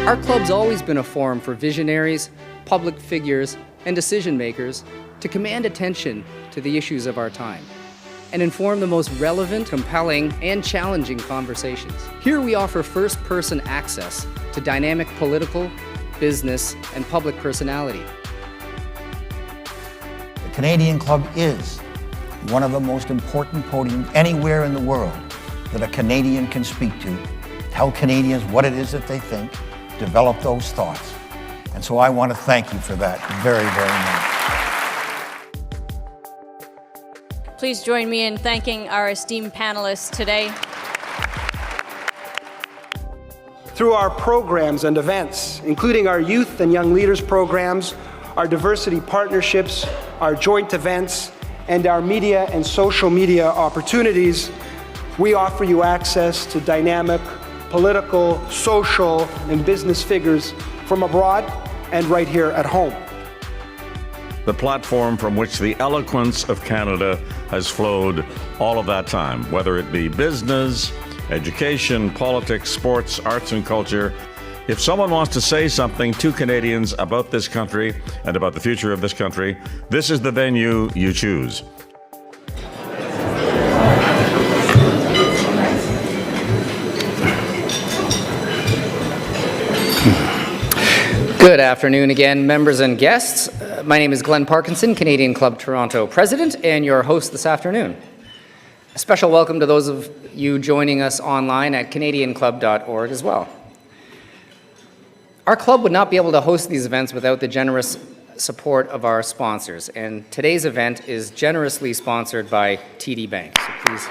Our club's always been a forum for visionaries, public figures, and decision makers to command attention to the issues of our time and inform the most relevant, compelling, and challenging conversations. Here we offer first-person access to dynamic political, business, and public personality. The Canadian Club is one of the most important podiums anywhere in the world that a Canadian can speak to, tell Canadians what it is that they think, develop those thoughts. And so I want to thank you for that very, very much. Please join me in thanking our esteemed panelists today. Through our programs and events, including our youth and young leaders programs, our diversity partnerships, our joint events, and our media and social media opportunities, we offer you access to dynamic political, social, and business figures from abroad and right here at home. The platform from which the eloquence of Canada has flowed all of that time, whether it be business, education, politics, sports, arts, and culture. If someone wants to say something to Canadians about this country and about the future of this country, this is the venue you choose. Good afternoon again, members and guests. My name is Glenn Parkinson, Canadian Club Toronto President, and your host this afternoon. A special welcome to those of you joining us online at canadianclub.org as well. Our club would not be able to host these events without the generous support of our sponsors, and today's event is generously sponsored by TD Bank. So please.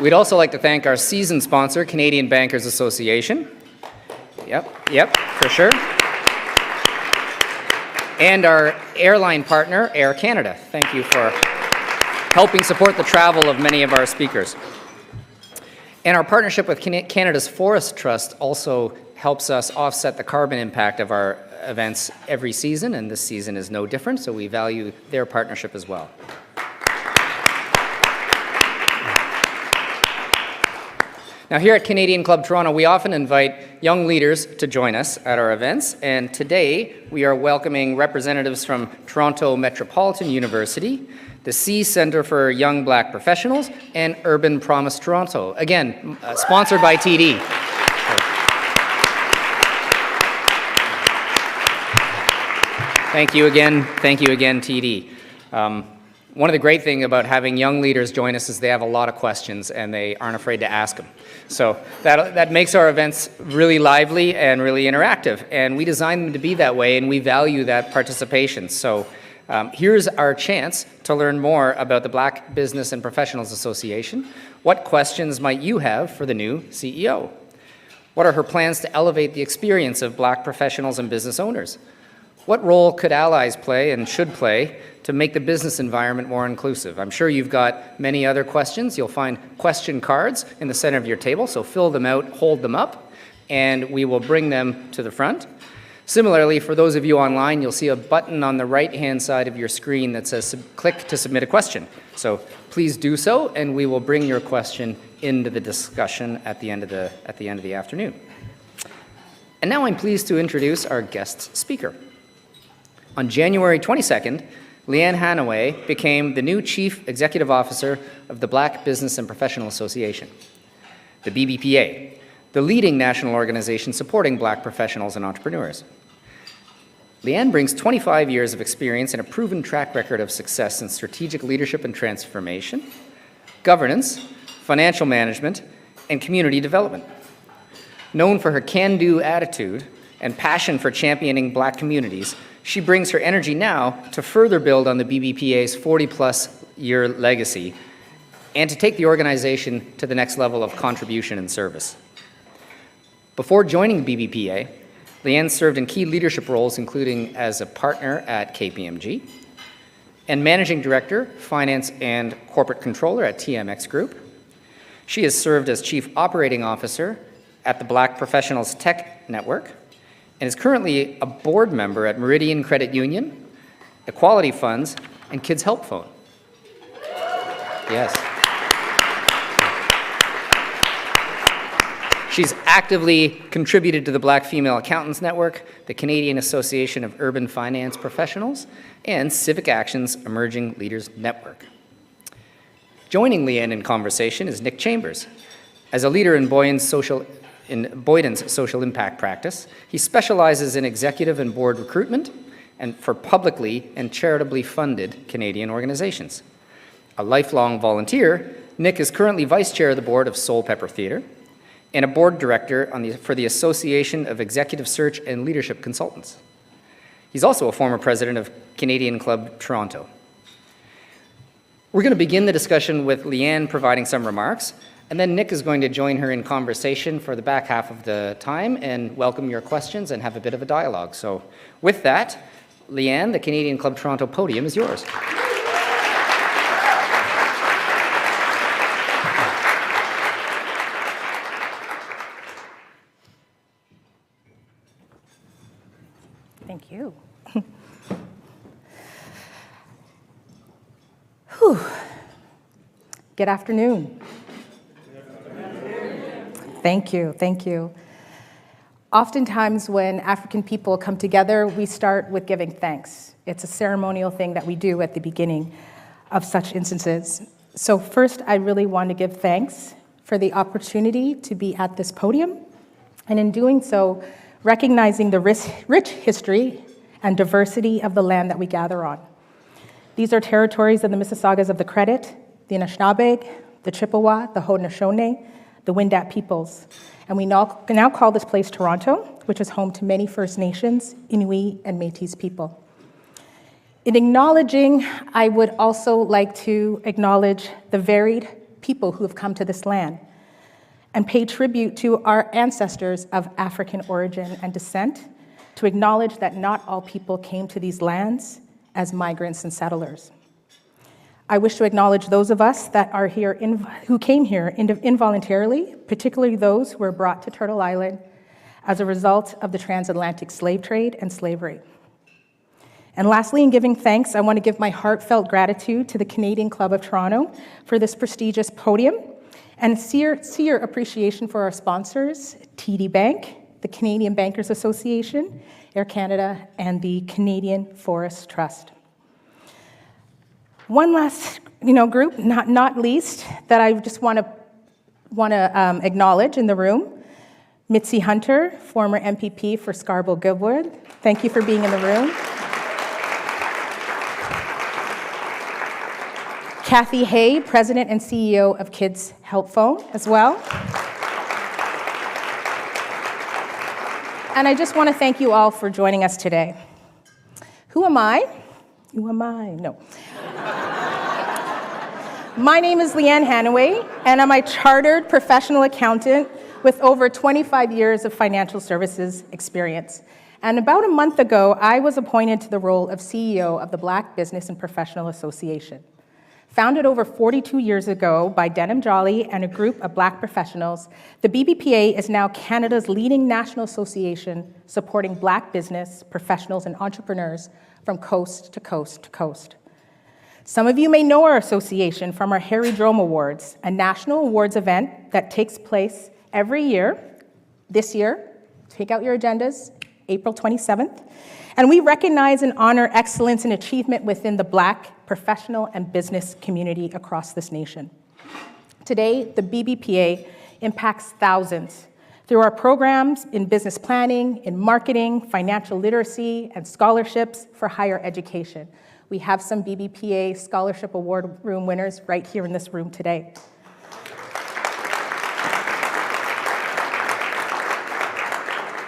We'd also like to thank our season sponsor, Canadian Bankers Association. Yep, for sure. And our airline partner, Air Canada. Thank you for helping support the travel of many of our speakers. And our partnership with Canada's Forest Trust also helps us offset the carbon impact of our events every season, and this season is no different, so we value their partnership as well. Now, here at Canadian Club Toronto, we often invite young leaders to join us at our events, and today we are welcoming representatives from Toronto Metropolitan University, the C Centre for Young Black Professionals, and Urban Promise Toronto. Again, sponsored by TD. Thank you again, TD. One of the great things about having young leaders join us is they have a lot of questions and they aren't afraid to ask them. So that makes our events really lively and really interactive, and we design them to be that way, and we value that participation. So here's our chance to learn more about the Black Business and Professionals Association. What questions might you have for the new CEO? What are her plans to elevate the experience of Black professionals and business owners? What role could allies play and should play to make the business environment more inclusive? I'm sure you've got many other questions. You'll find question cards in the center of your table, so fill them out, hold them up, and we will bring them to the front. Similarly, for those of you online, you'll see a button on the right-hand side of your screen that says click to submit a question. So please do so, and we will bring your question into the discussion at the end of the afternoon. And now I'm pleased to introduce our guest speaker. On January 22nd, Lianne Hannaway became the new Chief Executive Officer of the Black Business and Professional Association, the BBPA, the leading national organization supporting Black professionals and entrepreneurs. Lianne brings 25 years of experience and a proven track record of success in strategic leadership and transformation, governance, financial management, and community development. Known for her can-do attitude and passion for championing Black communities, she brings her energy now to further build on the BBPA's 40-plus year legacy and to take the organization to the next level of contribution and service. Before joining the BBPA, Lianne served in key leadership roles, including as a partner at KPMG and Managing Director, Finance and Corporate Controller at TMX Group. She has served as Chief Operating Officer at the Black Professionals Tech Network and is currently a board member at Meridian Credit Union, Equality Funds, and Kids Help Phone. Yes. She's actively contributed to the Black Female Accountants Network, the Canadian Association of Urban Finance Professionals, and Civic Action's Emerging Leaders Network. Joining Lianne in conversation is Nick Chambers. As a leader in Boyden's social impact practice, he specializes in executive and board recruitment and for publicly and charitably funded Canadian organizations. A lifelong volunteer, Nick is currently vice chair of the board of Soul Pepper Theatre and a board director for the Association of Executive Search and Leadership Consultants. He's also a former president of Canadian Club Toronto. We're going to begin the discussion with Lianne providing some remarks, and then Nick is going to join her in conversation for the back half of the time and welcome your questions and have a bit of a dialogue. So with that, Lianne, the Canadian Club Toronto podium is yours. Thank you. Whew. Good afternoon. Thank you, thank you. Oftentimes when African people come together, we start with giving thanks. It's a ceremonial thing that we do at the beginning of such instances. So first, I really want to give thanks for the opportunity to be at this podium, and in doing so, recognizing the rich history and diversity of the land that we gather on. These are territories of the Mississaugas of the Credit, the Anishinaabe, the Chippewa, the Haudenosaunee, the Wendat peoples. And we now call this place Toronto, which is home to many First Nations, Inuit, and Métis people. In acknowledging, I would also like to acknowledge the varied people who have come to this land and pay tribute to our ancestors of African origin and descent, to acknowledge that not all people came to these lands as migrants and settlers. I wish to acknowledge those of us that are here, who came here involuntarily, particularly those who were brought to Turtle Island as a result of the transatlantic slave trade and slavery. And lastly, in giving thanks, I want to give my heartfelt gratitude to the Canadian Club of Toronto for this prestigious podium, and sincere appreciation for our sponsors, TD Bank, the Canadian Bankers Association, Air Canada, and the Canadian Forest Trust. One last group, not least, that I just want to acknowledge in the room, Mitzi Hunter, former MPP for Scarborough-Goodwood. Thank you for being in the room. Kathy Hay, President and CEO of Kids Help Phone as well. And I just want to thank you all for joining us today. Who am I? Who am I? No. My name is Lianne Hannaway, and I'm a chartered professional accountant with over 25 years of financial services experience. And about a month ago, I was appointed to the role of CEO of the Black Business and Professional Association. Founded over 42 years ago by Denham Jolly and a group of Black professionals, the BBPA is now Canada's leading national association supporting Black business, professionals, and entrepreneurs from coast to coast to coast. Some of you may know our association from our Harry Drome Awards, a national awards event that takes place every year. This year, take out your agendas, April 27th. And we recognize and honor excellence and achievement within the Black professional and business community across this nation. Today, the BBPA impacts thousands through our programs in business planning, in marketing, financial literacy, and scholarships for higher education. We have some BBPA Scholarship Award Room winners right here in this room today.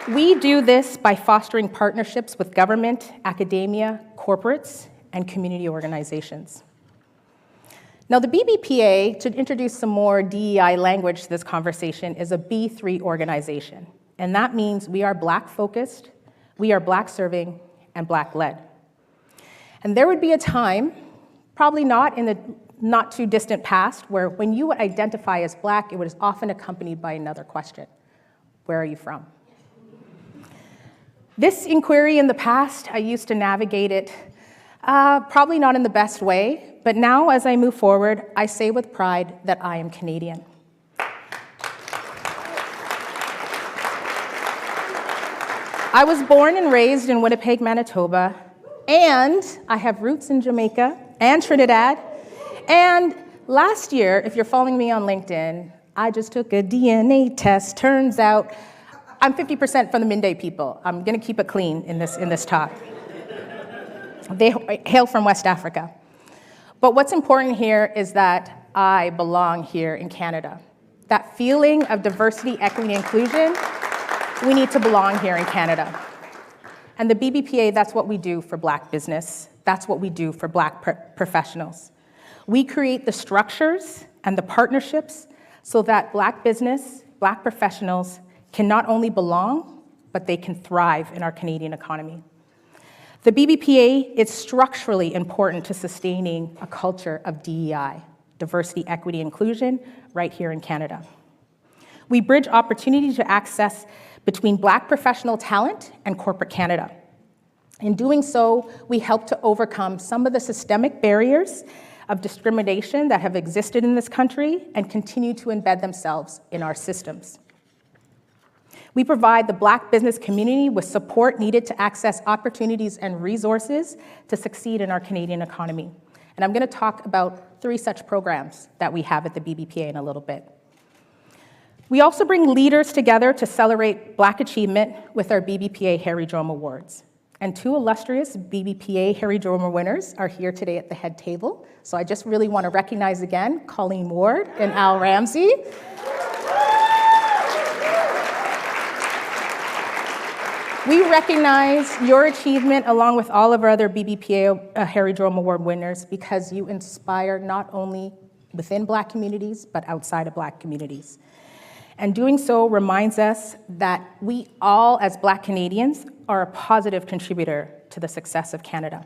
We do this by fostering partnerships with government, academia, corporates, and community organizations. Now, the BBPA, to introduce some more DEI language to this conversation, is a B3 organization. And that means we are Black-focused, we are Black-serving, and Black-led. And there would be a time, probably not in the not too distant past, where when you would identify as Black, it was often accompanied by another question. Where are you from? This inquiry in the past, I used to navigate it Probably not in the best way, but now as I move forward, I say with pride that I am Canadian. I was born and raised in Winnipeg, Manitoba, and I have roots in Jamaica and Trinidad. And last year, if you're following me on LinkedIn, I just took a DNA test. Turns out I'm 50% from the Minde people. I'm gonna keep it clean in this talk. They hail from West Africa. But what's important here is that I belong here in Canada. That feeling of diversity, equity, and inclusion, we need to belong here in Canada. And the BBPA, that's what we do for Black business. That's what we do for Black professionals. We create the structures and the partnerships so that Black business, Black professionals can not only belong, but they can thrive in our Canadian economy. The BBPA is structurally important to sustaining a culture of DEI, diversity, equity, inclusion, right here in Canada. We bridge opportunity to access between Black professional talent and corporate Canada. In doing so, we help to overcome some of the systemic barriers of discrimination that have existed in this country and continue to embed themselves in our systems. We provide the Black business community with support needed to access opportunities and resources to succeed in our Canadian economy. And I'm going to talk about 3 such programs that we have at the BBPA in a little bit. We also bring leaders together to celebrate Black achievement with our BBPA Harry Drome Awards. And 2 illustrious BBPA Harry Drome winners are here today at the head table. So I just really want to recognize again Colleen Ward and Al Ramsey. We recognize your achievement along with all of our other BBPA Harry Drome Award winners because you inspire not only within Black communities, but outside of Black communities. And doing so reminds us that we all, as Black Canadians, are a positive contributor to the success of Canada.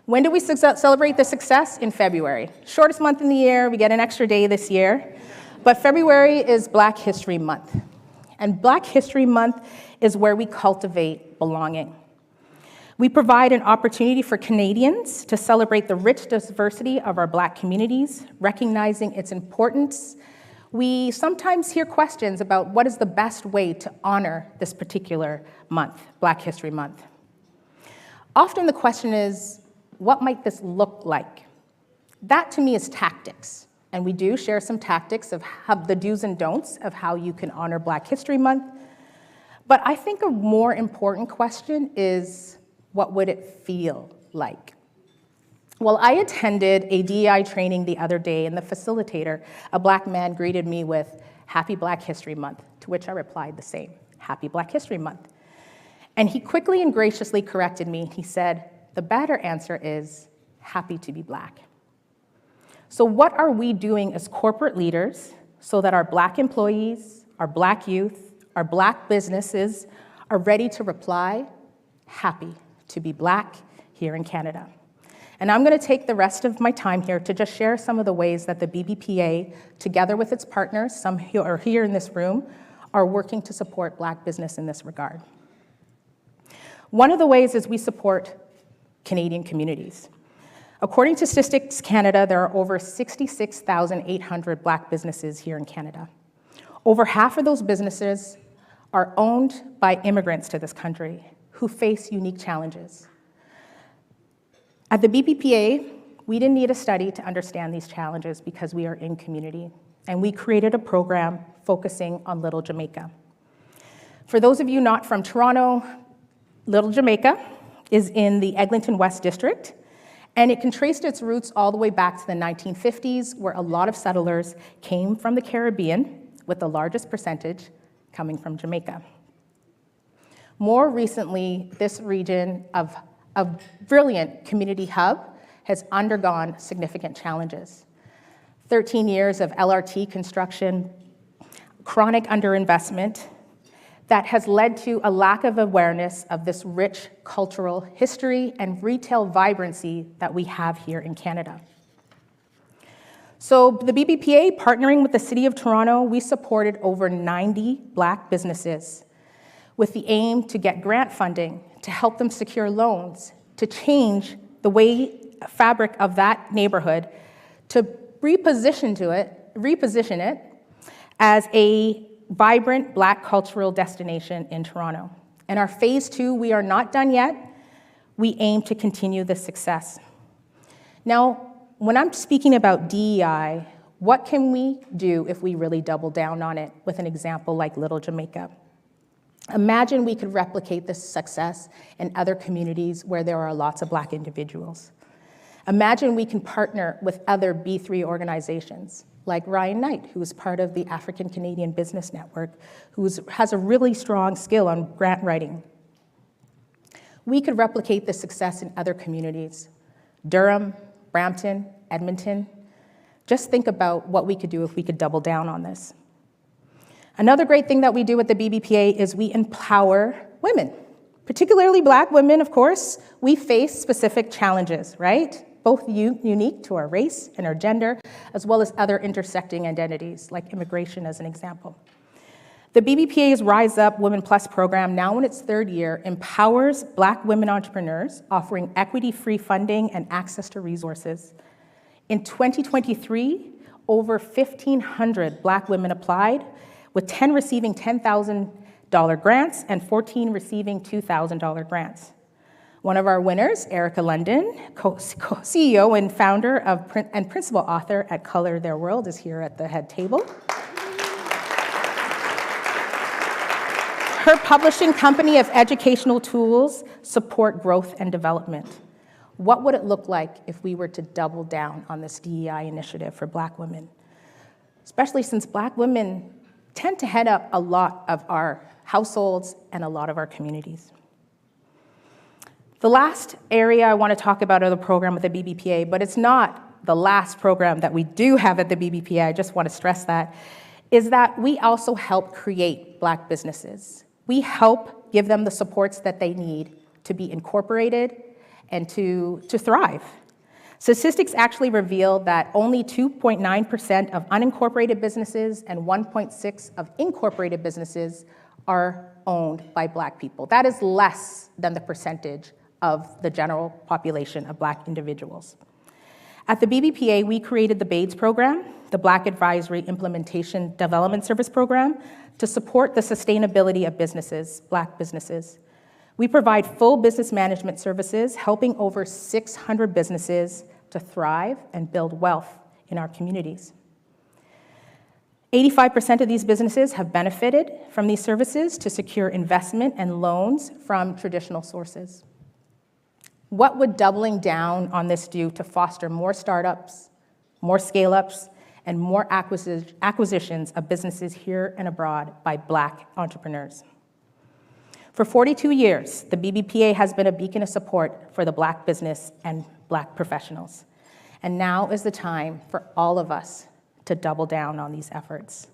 When do we celebrate the success? In February. Shortest month in the year, we get an extra day this year. But February is Black History Month. And Black History Month is where we cultivate belonging. We provide an opportunity for Canadians to celebrate the rich diversity of our Black communities, recognizing its importance. We sometimes hear questions about what is the best way to honor this particular month, Black History Month. Often the question is, what might this look like? That to me is tactics. And we do share some tactics of the do's and don'ts of how you can honor Black History Month. But I think a more important question is, what would it feel like? Well, I attended a DEI training the other day, and the facilitator, a Black man, greeted me with, "Happy Black History Month," to which I replied the same, "Happy Black History Month." And he quickly and graciously corrected me. He said, "The better answer is, happy to be Black." So what are we doing as corporate leaders so that our Black employees, our Black youth, our Black businesses are ready to reply, happy to be Black here in Canada? And I'm going to take the rest of my time here to just share some of the ways that the BBPA, together with its partners, some who are here in this room, are working to support Black business in this regard. One of the ways is we support Canadian communities. According to Statistics Canada, there are over 66,800 Black businesses here in Canada. Over half of those businesses are owned by immigrants to this country who face unique challenges. At the BBPA, we didn't need a study to understand these challenges because we are in community, and we created a program focusing on Little Jamaica. For those of you not from Toronto, Little Jamaica is in the Eglinton West District, and it can trace its roots all the way back to the 1950s, where a lot of settlers came from the Caribbean, with the largest percentage coming from Jamaica. More recently, this region of a brilliant community hub has undergone significant challenges. 13 years of LRT construction, chronic underinvestment, that has led to a lack of awareness of this rich cultural history and retail vibrancy that we have here in Canada. So the BBPA, partnering with the City of Toronto, we supported over 90 Black businesses with the aim to get grant funding to help them secure loans to change the fabric of that neighborhood, to reposition it as a vibrant Black cultural destination in Toronto. And our phase 2, we are not done yet. We aim to continue this success. Now, when I'm speaking about DEI, what can we do if we really double down on it with an example like Little Jamaica? Imagine we could replicate this success in other communities where there are lots of Black individuals. Imagine we can partner with other B3 organizations, like Ryan Knight, who is part of the African Canadian Business Network, who has a really strong skill on grant writing. We could replicate this success in other communities, Durham, Brampton, Edmonton. Just think about what we could do if we could double down on this. Another great thing that we do at the BBPA is we empower women, particularly Black women, of course. We face specific challenges, right? Both unique to our race and our gender, as well as other intersecting identities, like immigration as an example. The BBPA's Rise Up Women Plus program, now in its 3rd year, empowers Black women entrepreneurs, offering equity-free funding and access to resources. In 2023, over 1,500 Black women applied, with 10 receiving $10,000 grants and 14 receiving $2,000 grants. One of our winners, Erica London, CEO and founder and principal author at Color Their World, is here at the head table. Her publishing company of educational tools support growth and development. What would it look like if we were to double down on this DEI initiative for Black women? Especially since Black women tend to head up a lot of our households and a lot of our communities. The last area I want to talk about are the program with the BBPA, but it's not the last program that we do have at the BBPA, I just want to stress that, is that we also help create Black businesses. We help give them the supports that they need to be incorporated and to thrive. Statistics actually reveal that only 2.9% of unincorporated businesses and 1.6% of incorporated businesses are owned by Black people. That is less than the percentage of the general population of Black individuals. At the BBPA, we created the BAIDS program, the Black Advisory Implementation Development Service Program, to support the sustainability of businesses, Black businesses. We provide full business management services, helping over 600 businesses to thrive and build wealth in our communities. 85% of these businesses have benefited from these services to secure investment and loans from traditional sources. What would doubling down on this do to foster more startups, more scale-ups, and more acquisitions of businesses here and abroad by Black entrepreneurs? For 42 years, the BBPA has been a beacon of support for the Black business and Black professionals. And now is the time for all of us to double down on these efforts.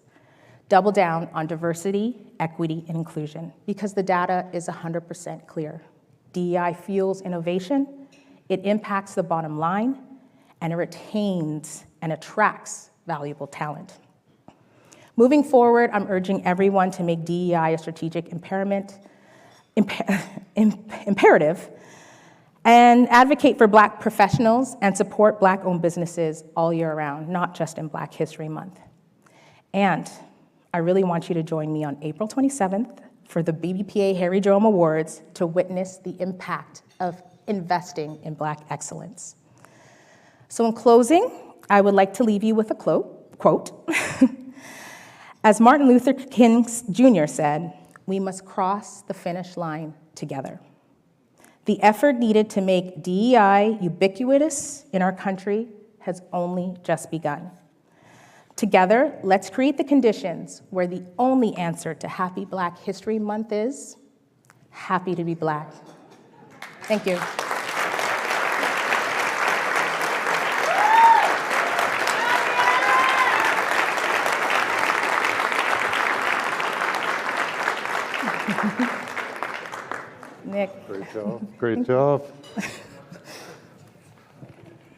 Double down on diversity, equity, and inclusion, because the data is 100% clear. DEI fuels innovation, it impacts the bottom line, and it retains and attracts valuable talent. Moving forward, I'm urging everyone to make DEI a strategic imperative and advocate for Black professionals and support Black-owned businesses all year round, not just in Black History Month. And I really want you to join me on April 27th for the BBPA Harry Jerome Awards to witness the impact of investing in Black excellence. So in closing, I would like to leave you with a quote. As Martin Luther King Jr. said, "We must cross the finish line together." The effort needed to make DEI ubiquitous in our country has only just begun. Together, let's create the conditions where the only answer to Happy Black History Month is happy to be Black. Thank you. Nick. Great job. Great job.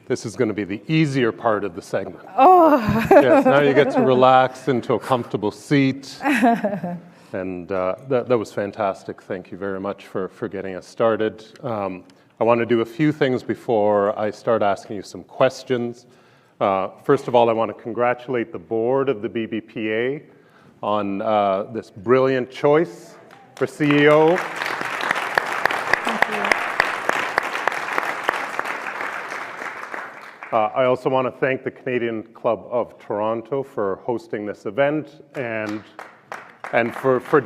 This is going to be the easier part of the segment. Oh. Yes, now you get to relax into a comfortable seat. And that was fantastic. Thank you very much for getting us started. I want to do a few things before I start asking you some questions. First of all, I want to congratulate the board of the BBPA on this brilliant choice for CEO. I also want to thank the Canadian Club of Toronto for hosting this event and for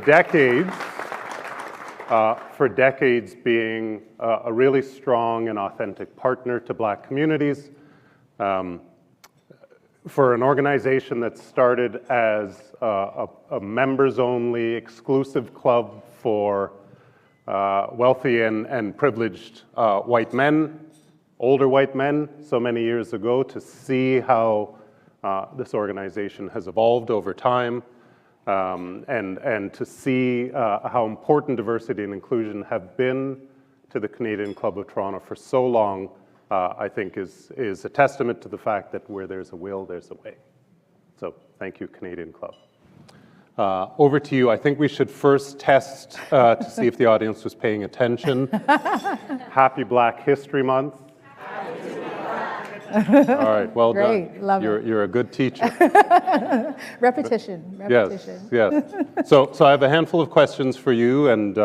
decades being a really strong and authentic partner to Black communities. For an organization that started as a members-only exclusive club for wealthy and privileged white men, older white men, so many years ago, to see how this organization has evolved over time, and to see how important diversity and inclusion have been to the Canadian Club of Toronto for so long, I think is a testament to the fact that where there's a will, there's a way. So thank you, Canadian Club. Over to you. I think we should first test to see if the audience was paying attention. Happy Black History Month. All right, well Great, done. love it. You're a good teacher. Repetition. Yes. So I have a handful of questions for you, and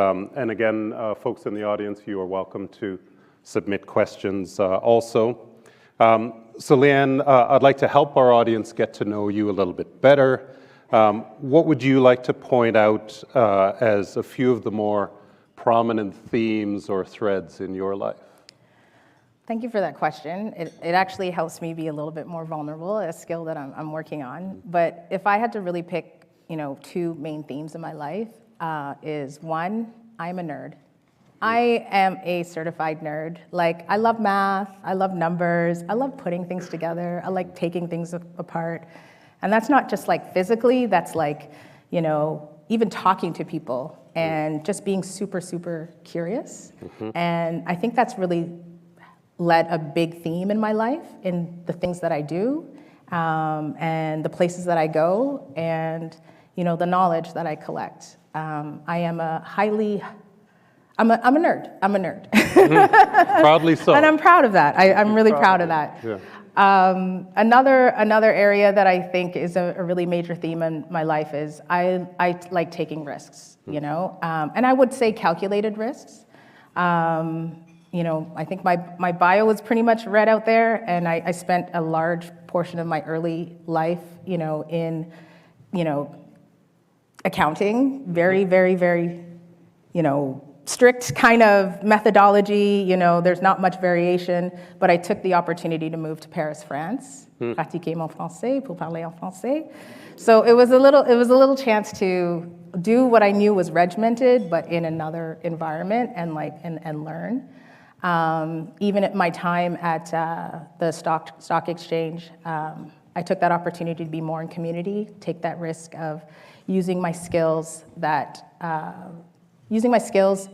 again, folks in the audience, you are welcome to submit questions also. So Lianne, I'd like to help our audience get to know you a little bit better. What would you like to point out as a few of the more prominent themes or threads in your life? Thank you for that question. It actually helps me be a little bit more vulnerable, a skill that I'm working on. But if I had to really pick, two main themes in my life, is one, I'm a nerd. I am a certified nerd. Like, I love math, I love numbers, I love putting things together, I like taking things apart. And that's not just like physically, that's like, even talking to people and just being super, super curious. And I think that's really led a big theme in my life, in the things that I do, and the places that I go, and the knowledge that I collect. I am I'm a nerd. I'm a nerd. Proudly so. And I'm proud of that. I'm really proud of that. Yeah. Another area that I think is a really major theme in my life is I like taking risks, and I would say calculated risks. I think my bio was pretty much read out there, and I spent a large portion of my early life, in, accounting, very, very, very, strict kind of methodology. There's not much variation, but I took the opportunity to move to Paris, France, pratiquer mon français pour parler en français. So it was a little chance to do what I knew was regimented, but in another environment, and learn. Even at my time at the stock exchange, I took that opportunity to be more in community, take that risk of using my skills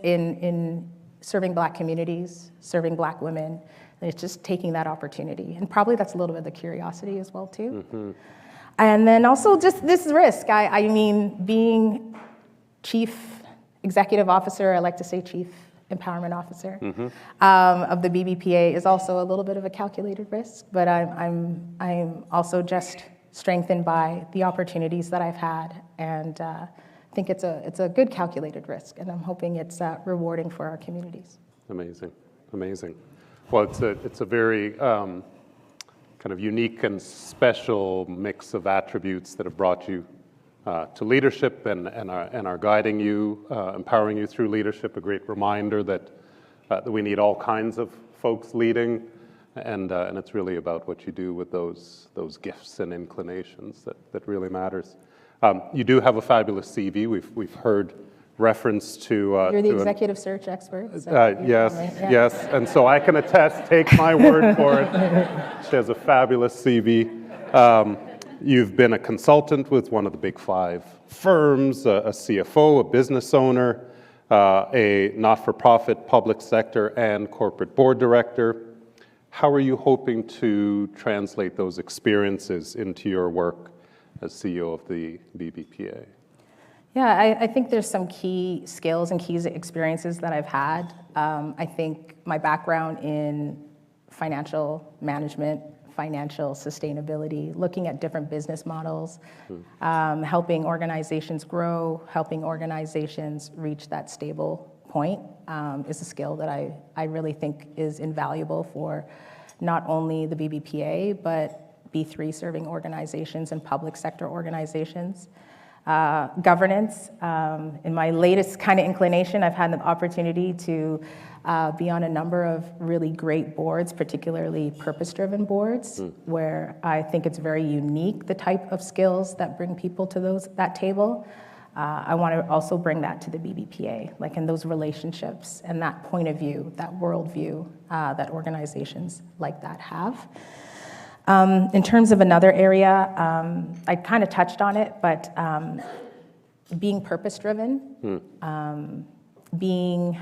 in serving Black communities, serving Black women. And it's just taking that opportunity, and probably that's a little bit of the curiosity as well too. And then also just this risk. I mean, being chief executive officer, I like to say chief empowerment officer of the BBPA is also a little bit of a calculated risk, but I'm also just strengthened by the opportunities that I've had, and I think it's a good calculated risk, and I'm hoping it's rewarding for our communities. Amazing. Well, it's a very kind of unique and special mix of attributes that have brought you to leadership and are guiding you, empowering you through leadership. A great reminder that we need all kinds of folks leading, and it's really about what you do with those gifts and inclinations that really matters. You do have a fabulous CV. We've heard reference to. You're the executive search expert. Yes, and so I can attest. Take my word for it. She has a fabulous CV. You've been a consultant with one of the big 5 firms, a CFO, a business owner, a not-for-profit public sector and corporate board director. How are you hoping to translate those experiences into your work as CEO of the BBPA? Yeah, I think there's some key skills and key experiences that I've had. I think my background in financial management, financial sustainability, looking at different business models, helping organizations grow, helping organizations reach that stable point is a skill that I really think is invaluable for not only the BBPA, but B3 serving organizations and public sector organizations. Governance. In my latest kind of inclination, I've had the opportunity to be on a number of really great boards, particularly purpose-driven boards, where I think it's very unique, the type of skills that bring people to that table. I want to also bring that to the BBPA, like in those relationships and that point of view, that worldview that organizations like that have. In terms of another area, I kind of touched on it, but being purpose-driven, being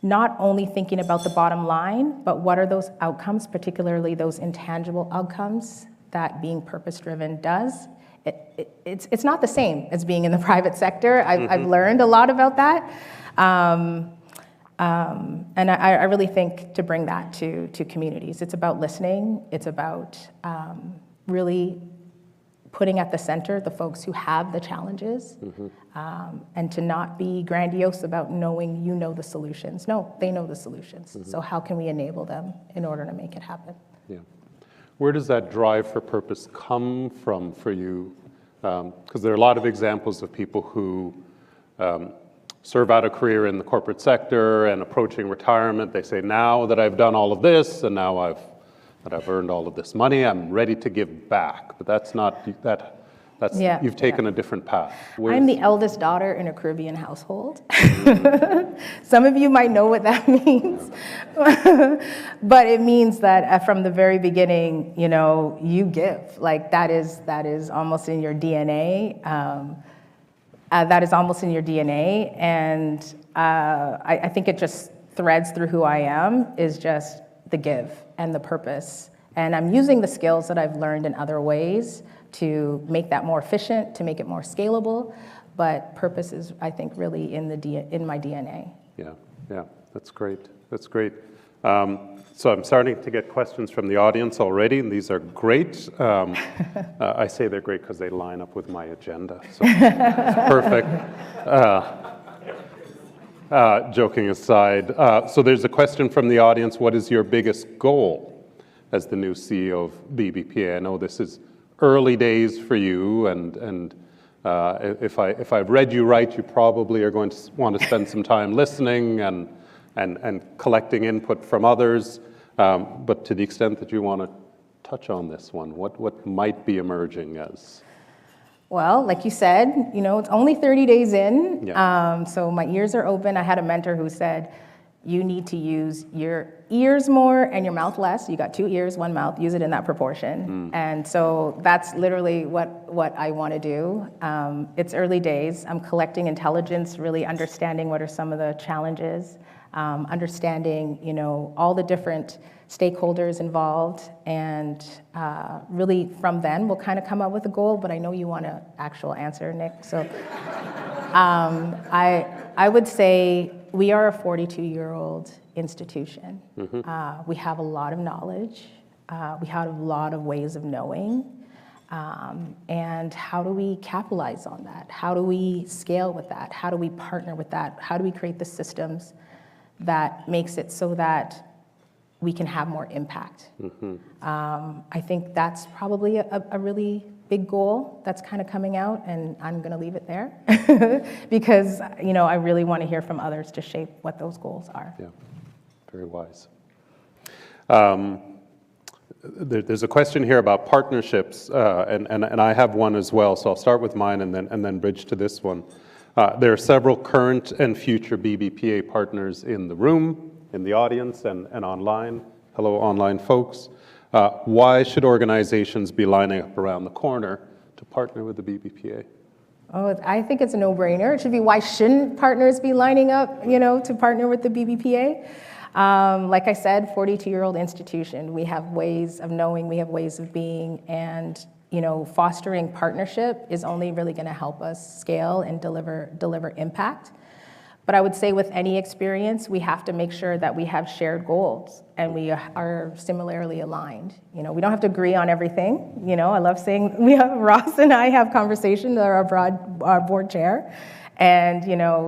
not only thinking about the bottom line, but what are those outcomes, particularly those intangible outcomes that being purpose-driven does. It's not the same as being in the private sector. I've learned a lot about that. And I really think to bring that to communities. It's about listening. It's about really putting at the center the folks who have the challenges, and to not be grandiose about knowing you know the solutions. No, they know the solutions. So how can we enable them in order to make it happen? Yeah. Where does that drive for purpose come from for you? Because there are a lot of examples of people who serve out a career in the corporate sector and approaching retirement, they say, now that I've done all of this and now that I've earned all of this money, I'm ready to give back. But that's not, you've taken a different path. I'm the eldest daughter in a Caribbean household. Some of you might know what that means. But it means that from the very beginning, you give. Like that is almost in your DNA. That is almost in your DNA, and I think it just threads through who I am, is just the give and the purpose. And I'm using the skills that I've learned in other ways to make that more efficient, to make it more scalable, but purpose is, I think, really in my DNA. Yeah, that's great. So I'm starting to get questions from the audience already, and these are great. I say they're great because they line up with my agenda, so it's perfect. Joking aside, so there's a question from the audience: what is your biggest goal as the new CEO of BBPA? I know this is early days for you, and if I've read you right, you probably are going to want to spend some time listening and collecting input from others, but to the extent that you want to touch on this one, what might be emerging as? Well, like you said, it's only 30 days in, so my ears are open. I had a mentor who said, you need to use your ears more and your mouth less. You got 2 ears, 1 mouth, use it in that proportion. And so that's literally what I want to do. It's early days. I'm collecting intelligence, really understanding what are some of the challenges, understanding, all the different stakeholders involved, and really from then we'll kind of come up with a goal, but I know you want an actual answer, Nick. So I would say we are a 42-year-old institution. We have a lot of knowledge. We have a lot of ways of knowing. And how do we capitalize on that? How do we scale with that? How do we partner with that? How do we create the systems that makes it so that we can have more impact? I think that's probably a really big goal that's kind of coming out, and I'm going to leave it there because I really want to hear from others to shape what those goals are. Yeah, very wise. There's a question here about partnerships, and I have one as well, so I'll start with mine and then bridge to this one. There are several current and future BBPA partners in the room, in the audience, and online. Hello, online folks. Why should organizations be lining up around the corner to partner with the BBPA? Oh, I think it's a no-brainer. It should be, why shouldn't partners be lining up, to partner with the BBPA? Like I said, 42-year-old institution. We have ways of knowing, we have ways of being, and fostering partnership is only really going to help us scale and deliver impact. But I would say with any experience, we have to make sure that we have shared goals and we are similarly aligned. We don't have to agree on everything. I love saying Ross and I have conversations, our board chair, and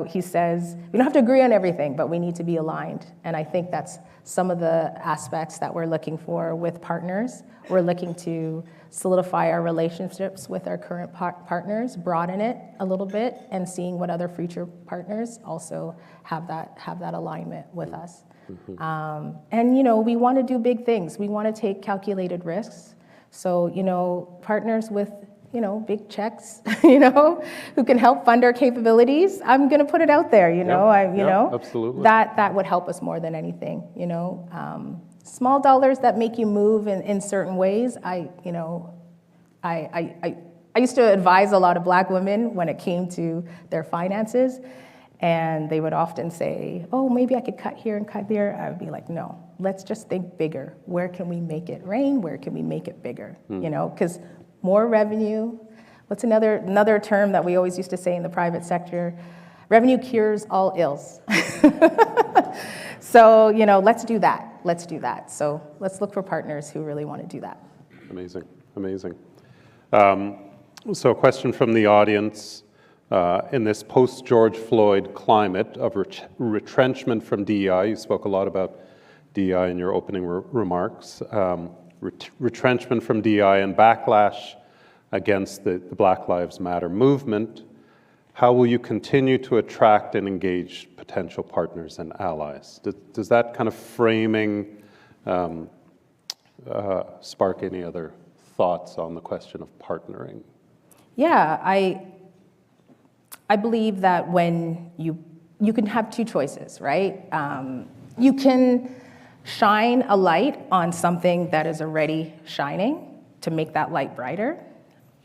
he says, we don't have to agree on everything, but we need to be aligned. And I think that's some of the aspects that we're looking for with partners. We're looking to solidify our relationships with our current partners, broaden it a little bit, and seeing what other future partners also have that alignment with us. And we want to do big things. We want to take calculated risks. So partners with big checks, who can help fund our capabilities. I'm going to put it out there, absolutely. That would help us more than anything, Small dollars that make you move in certain ways. I used to advise a lot of Black women when it came to their finances, and they would often say, oh, maybe I could cut here and cut there. I would be like, no, let's just think bigger. Where can we make it rain? Where can we make it bigger? Because more revenue, what's another term that we always used to say in the private sector? Revenue cures all ills. So, let's do that. So let's look for partners who really want to do that. Amazing. So a question from the audience. In this post-George Floyd climate of retrenchment from DEI, you spoke a lot about DEI in your opening remarks, retrenchment from DEI and backlash against the Black Lives Matter movement, how will you continue to attract and engage potential partners and allies? Does that kind of framing spark any other thoughts on the question of partnering? Yeah, I believe that when you can have two choices, right? You can shine a light on something that is already shining to make that light brighter,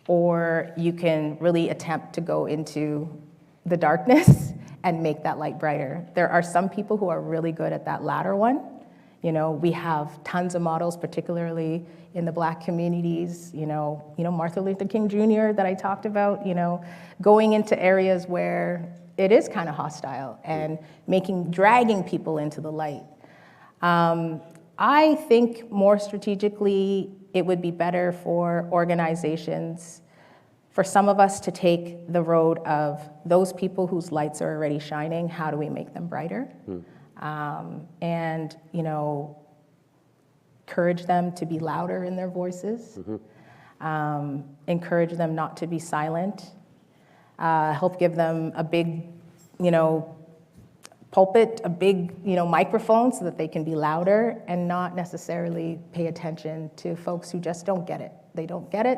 or you can really attempt to go into the darkness and make that light brighter. There are some people who are really good at that latter one. We have tons of models, particularly in the Black communities, Martin Luther King Jr. that I talked about, going into areas where it is kind of hostile and dragging people into the light. I think more strategically, it would be better for organizations, for some of us to take the road of those people whose lights are already shining, how do we make them brighter? And, encourage them to be louder in their voices, encourage them not to be silent, help give them a big, pulpit, a big, microphone so that they can be louder and not necessarily pay attention to folks who just don't get it. They don't get it,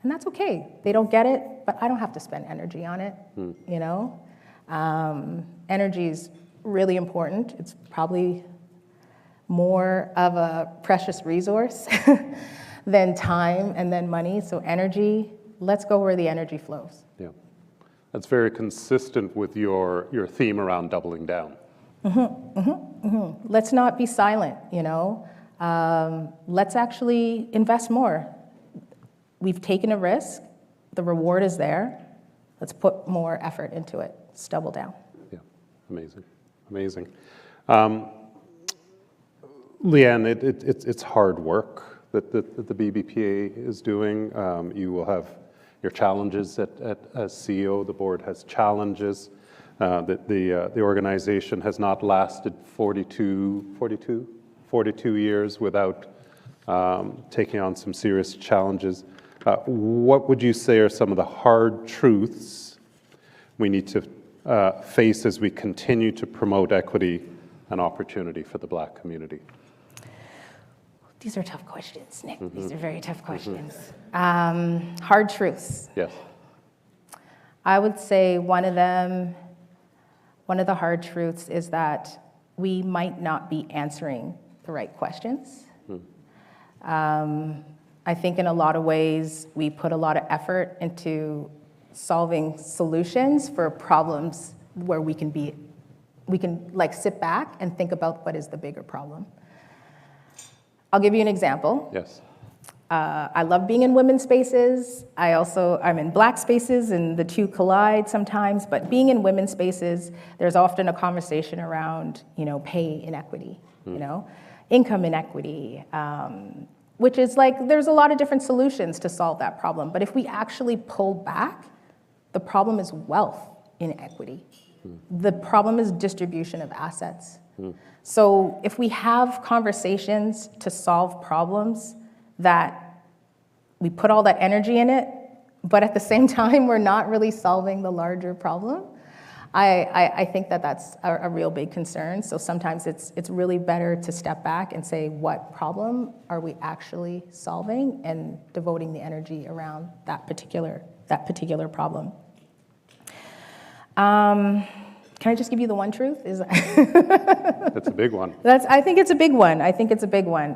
and that's okay. They don't get it, but I don't have to spend energy on it, Energy is really important. It's probably more of a precious resource than time and then money. So energy, let's go where the energy flows. Yeah, that's very consistent with your theme around doubling down. Let's not be silent, Let's actually invest more. We've taken a risk. The reward is there. Let's put more effort into it. Let's double down. Yeah, amazing. Lianne, it's hard work that the BBPA is doing. You will have your challenges as CEO. The board has challenges. The organization has not lasted 42 years without taking on some serious challenges. What would you say are some of the hard truths we need to face as we continue to promote equity and opportunity for the Black community? These are tough questions, Nick. These are very tough questions. Hard truths. Yes. I would say one of the hard truths is that we might not be answering the right questions. I think in a lot of ways, we put a lot of effort into solving solutions for problems where we can sit back and think about what is the bigger problem. I'll give you an example. Yes. I love being in women's spaces. I'm in black spaces, and the two collide sometimes. But being in women's spaces, there's often a conversation around, pay inequity, income inequity, which is like, there's a lot of different solutions to solve that problem. But if we actually pull back, the problem is wealth inequity. The problem is distribution of assets. So if we have conversations to solve problems that we put all that energy in it, but at the same time, we're not really solving the larger problem, I think that that's a real big concern. So sometimes it's really better to step back and say, what problem are we actually solving, and devoting the energy around that particular problem. Can I just give you the one truth? That's a big one. I think it's a big one.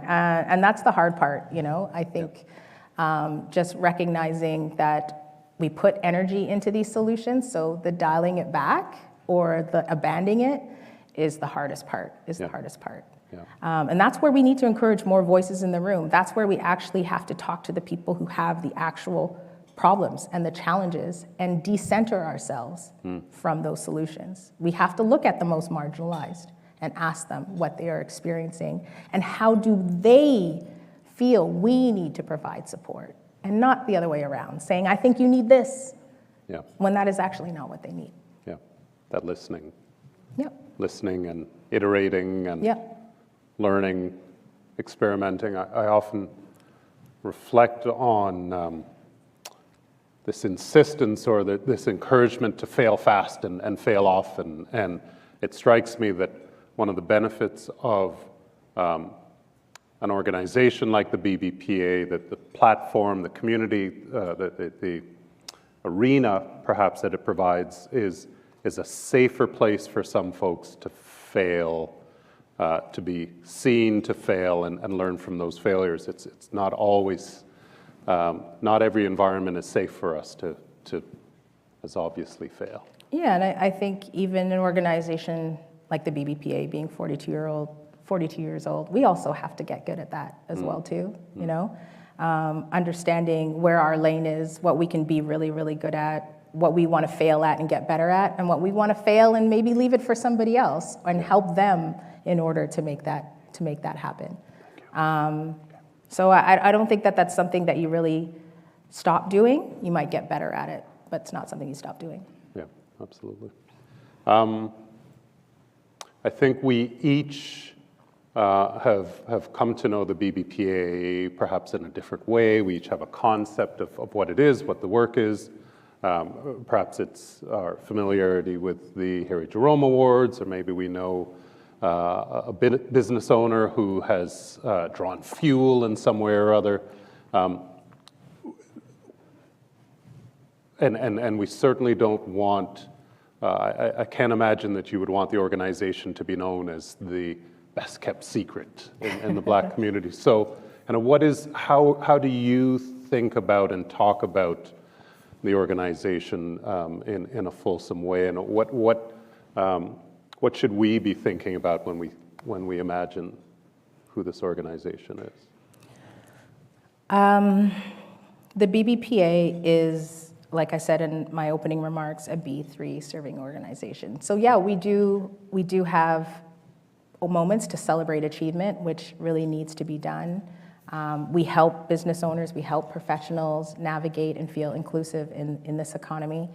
And that's the hard part, I think just recognizing that we put energy into these solutions, so the dialing it back or the abandoning it is the hardest part, Yeah. And that's where we need to encourage more voices in the room. That's where we actually have to talk to the people who have the actual problems and the challenges, and decenter ourselves from those solutions. We have to look at the most marginalized and ask them what they are experiencing and how do they feel we need to provide support, and not the other way around, saying, I think you need this, when that is actually not what they need. Yeah, that listening. Yep. Listening and iterating and learning, experimenting. I often reflect on this insistence or this encouragement to fail fast and fail often. And it strikes me that one of the benefits of an organization like the BBPA, that the platform, the community, the arena perhaps that it provides is a safer place for some folks to fail, to be seen to fail and learn from those failures. It's not always, not every environment is safe for us to as obviously fail. Yeah, and I think even an organization like the BBPA, being 42 years old, we also have to get good at that as well too, understanding where our lane is, what we can be really, really good at, what we want to fail at and get better at, and what we want to fail and maybe leave it for somebody else and help them in order to make that happen. So I don't think that that's something that you really stop doing. You might get better at it, but it's not something you stop doing. Yeah, absolutely. I think we each have come to know the BBPA perhaps in a different way. We each have a concept of what it is, what the work is. Perhaps it's our familiarity with the Harry Jerome Awards, or maybe we know a business owner who has drawn fuel in some way or other. And we certainly don't want, I can't imagine that you would want the organization to be known as the best kept secret in the Black community. So, how do you think about and talk about the organization in a fulsome way, and what should we be thinking about when we imagine who this organization is? The BBPA is, like I said in my opening remarks, a B3 serving organization. So yeah, we do have moments to celebrate achievement, which really needs to be done. We help business owners, we help professionals navigate and feel inclusive in this economy.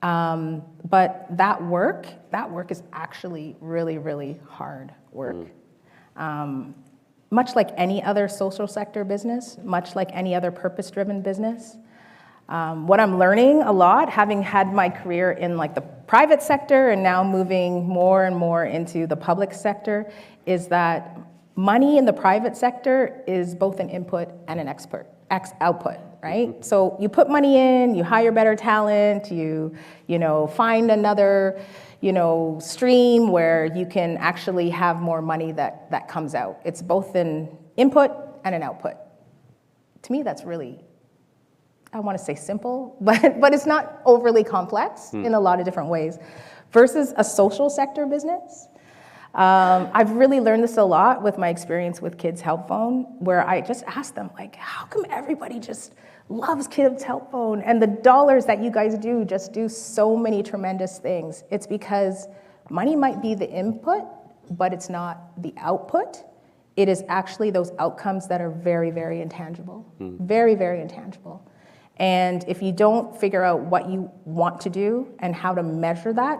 But that work is actually really, really hard work. Much like any other social sector business, much like any other purpose-driven business. What I'm learning a lot, having had my career in like the private sector and now moving more and more into the public sector, is that money in the private sector is both an input and an output, right? So you put money in, you hire better talent, you find another, stream where you can actually have more money that comes out. It's both an input and an output. To me, that's really, I want to say simple, but it's not overly complex in a lot of different ways. Versus a social sector business, I've really learned this a lot with my experience with Kids Help Phone, where I just ask them, like, how come everybody just loves Kids Help Phone? And the dollars that you guys do just do so many tremendous things. It's because money might be the input, but it's not the output. It is actually those outcomes that are very, very intangible, very, very intangible. And if you don't figure out what you want to do and how to measure that,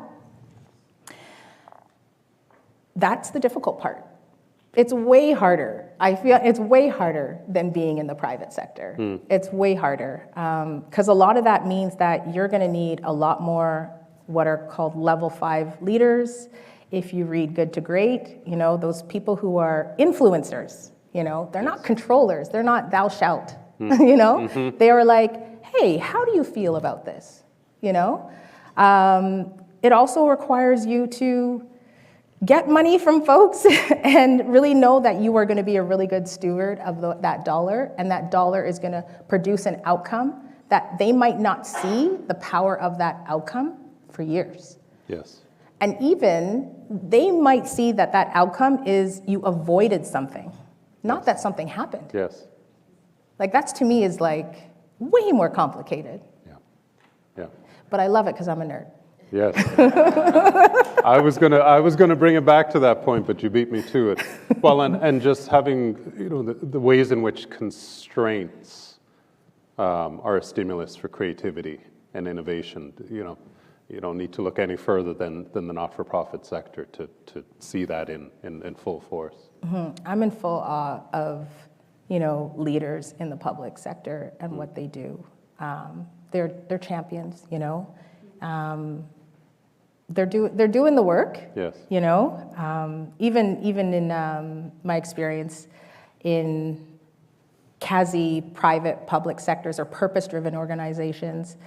that's the difficult part. It's way harder. I feel it's way harder than being in the private sector. It's way harder, because a lot of that means that you're gonna need a lot more what are called level 5 leaders. If you read Good to Great, you know, those people who are influencers, you know, they're not controllers, they're not thou shalt, you know? They are like, hey, how do you feel about this, you know? It also requires you to get money from folks and really know that you are going to be a really good steward of that dollar, and that dollar is going to produce an outcome that they might not see the power of that outcome for years. Yes. And even they might see that that outcome is you avoided something, not that something happened. Yes. Like that's to me is like way more complicated. Yeah. Yeah. But I love it because I'm a nerd. Yes. I was gonna bring it back to that point, but you beat me to it. Well, and just having, you know, the ways in which constraints are a stimulus for creativity and innovation. You know, you don't need to look any further than the not-for-profit sector to see that in full force. I'm in full awe of, you know, leaders in the public sector and what they do. They're champions, you know. They're doing the work. Yes. You know, even in my experience in CASI private public sectors or purpose-driven organizations,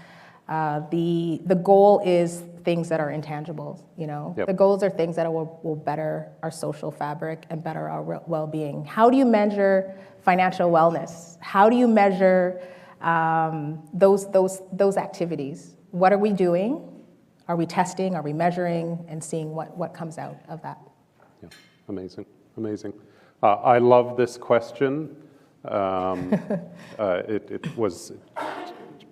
the goal is things that are intangible. You know, Yep. The goals are things that will better our social fabric and better our well-being. How do you measure financial wellness? How do you measure those activities? What are we doing? Are we testing? Are we measuring and seeing what comes out of that? Yeah. Amazing. Amazing. I love this question. It was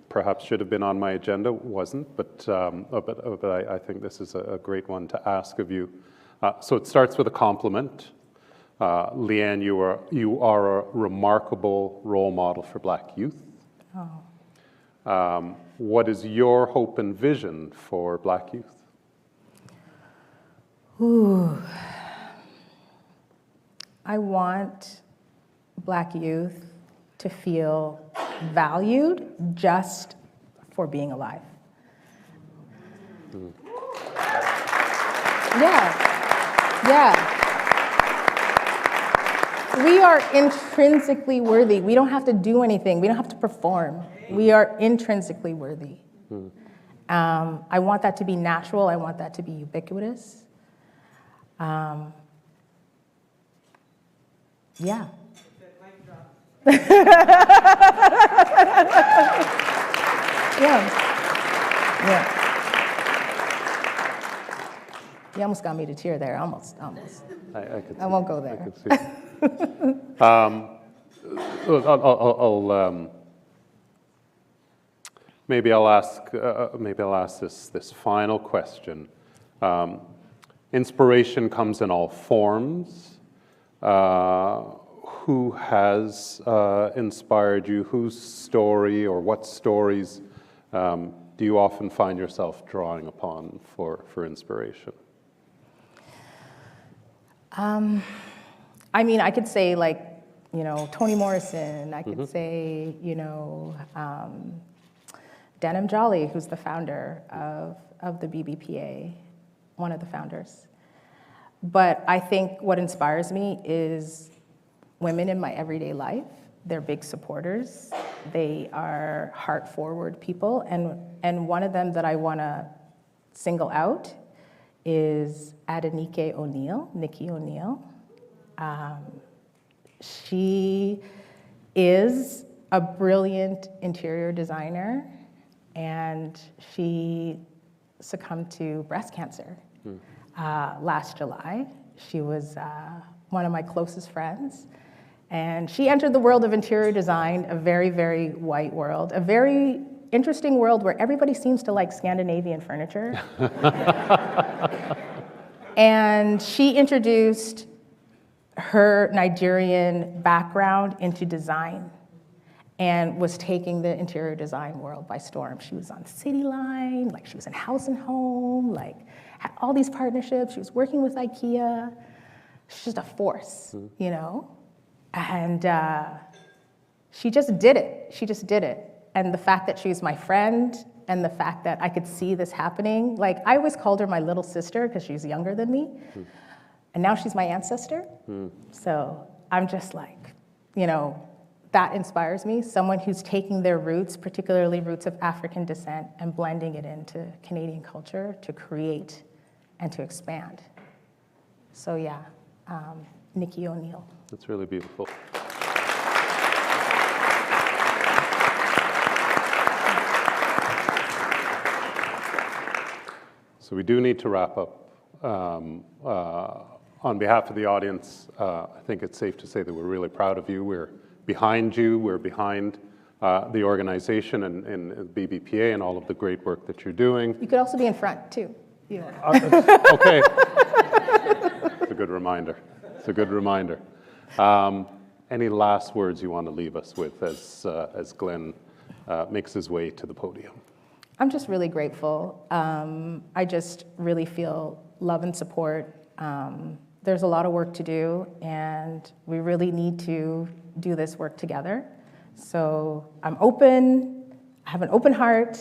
perhaps should have been on my agenda, wasn't, but I think this is a great one to ask of you. So it starts with a compliment. Lianne, you are a remarkable role model for Black youth. Oh. What is your hope and vision for Black youth? Ooh. I want Black youth to feel valued just for being alive. Yeah. We are intrinsically worthy. We don't have to do anything. We don't have to perform. We are intrinsically worthy. I want that to be natural. I want that to be ubiquitous. Yeah. Yeah. Yeah. You almost got me to tear there. Almost. I won't go there. I could see. Maybe I'll ask this final question. Inspiration comes in all forms. Who has inspired you? Whose story or what stories do you often find yourself drawing upon for inspiration? I mean, I could say like, you know, Toni Morrison. I could say, you know, Denham Jolly, who's the founder of the BBPA, one of the founders. But I think what inspires me is women in my everyday life. They're big supporters. They are heart-forward people. And one of them that I want to single out is Adenike O'Neill, Nikki O'Neill. She is a brilliant interior designer, and she succumbed to breast cancer last July. She was one of my closest friends. And she entered the world of interior design, a very, very white world, a very interesting world where everybody seems to like Scandinavian furniture. And she introduced her Nigerian background into design and was taking the interior design world by storm. She was on City Line, like she was in House and Home, like had all these partnerships. She was working with IKEA. She's just a force, you know? And she just did it. She just did it. And the fact that she's my friend and the fact that I could see this happening, like I always called her my little sister because she's younger than me. And now she's my ancestor. So I'm just like, you know, that inspires me. Someone who's taking their roots, particularly roots of African descent, and blending it into Canadian culture to create and to expand. So yeah, Nikki O'Neill. That's really beautiful. So we do need to wrap up. On behalf of the audience, I think it's safe to say that we're really proud of you. We're behind you. We're behind the organization and BBPA and all of the great work that you're doing. You could also be in front, too. Yeah. Okay. It's a good reminder. It's a good reminder. Any last words you want to leave us with as Glenn makes his way to the podium? I'm just really grateful. I just really feel love and support. There's a lot of work to do, and we really need to do this work together. So I'm open, I have an open heart,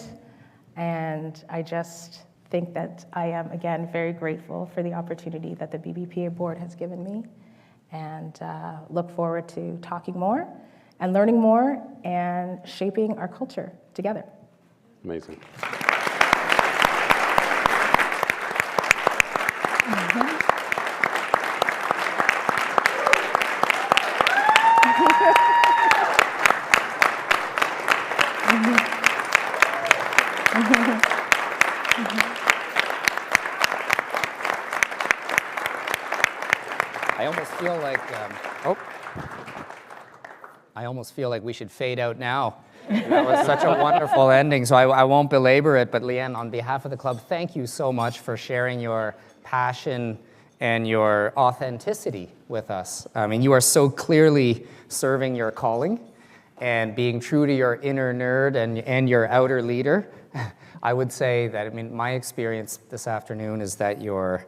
and I just think that I am, again, very grateful for the opportunity that the BBPA board has given me, and look forward to talking more and learning more and shaping our culture together. Amazing. I almost feel like we should fade out now. That was such a wonderful ending, so I won't belabor it. But Lianne, on behalf of the club, thank you so much for sharing your passion and your authenticity with us. I mean, you are so clearly serving your calling and being true to your inner nerd and your outer leader. I would say that, I mean, my experience this afternoon is that your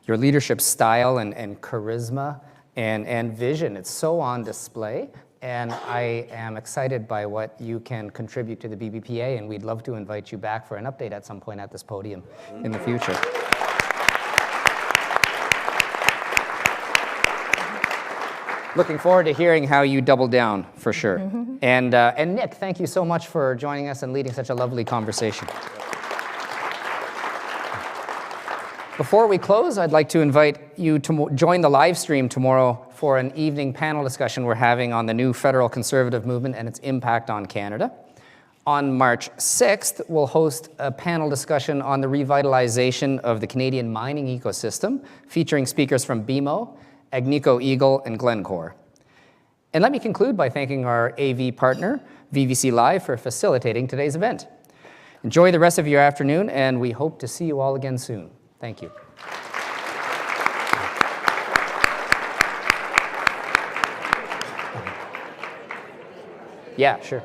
leadership style and charisma and vision, it's so on display. And I am excited by what you can contribute to the BBPA, and we'd love to invite you back for an update at some point at this podium in the future. Looking forward to hearing how you double down, for sure. And Nick, thank you so much for joining us and leading such a lovely conversation. Before we close, I'd like to invite you to join the live stream tomorrow for an evening panel discussion we're having on the new federal conservative movement and its impact on Canada. On March 6th, we'll host a panel discussion on the revitalization of the Canadian mining ecosystem, featuring speakers from BMO, Agnico Eagle, and Glencore. And let me conclude by thanking our AV partner, VVC Live, for facilitating today's event. Enjoy the rest of your afternoon, and we hope to see you all again soon. Thank you. Yeah, sure.